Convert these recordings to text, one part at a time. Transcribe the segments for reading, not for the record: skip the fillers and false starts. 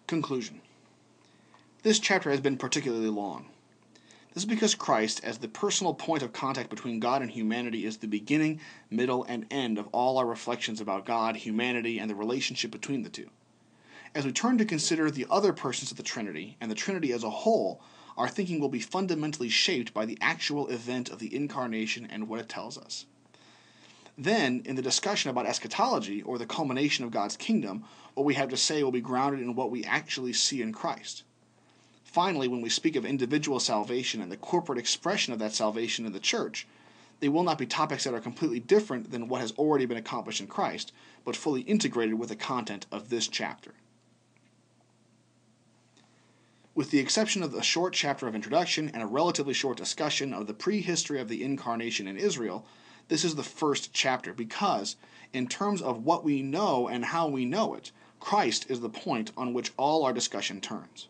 Conclusion. This chapter has been particularly long. This is because Christ, as the personal point of contact between God and humanity, is the beginning, middle, and end of all our reflections about God, humanity, and the relationship between the two. As we turn to consider the other persons of the Trinity, and the Trinity as a whole, our thinking will be fundamentally shaped by the actual event of the Incarnation and what it tells us. Then, in the discussion about eschatology, or the culmination of God's kingdom, what we have to say will be grounded in what we actually see in Christ. Finally, when we speak of individual salvation and the corporate expression of that salvation in the church, they will not be topics that are completely different than what has already been accomplished in Christ, but fully integrated with the content of this chapter. With the exception of a short chapter of introduction and a relatively short discussion of the prehistory of the Incarnation in Israel, this is the first chapter because, in terms of what we know and how we know it, Christ is the point on which all our discussion turns.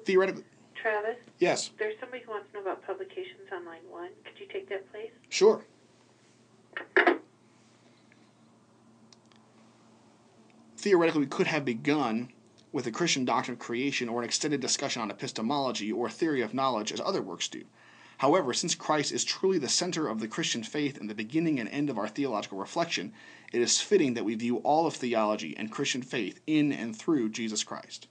Theoretically, Travis? yes? There's somebody who wants to know about publications on line 1. Could you take that, please? Sure. Theoretically, we could have begun with the Christian doctrine of creation or an extended discussion on epistemology or theory of knowledge as other works do. However, since Christ is truly the center of the Christian faith and the beginning and end of our theological reflection, it is fitting that we view all of theology and Christian faith in and through Jesus Christ.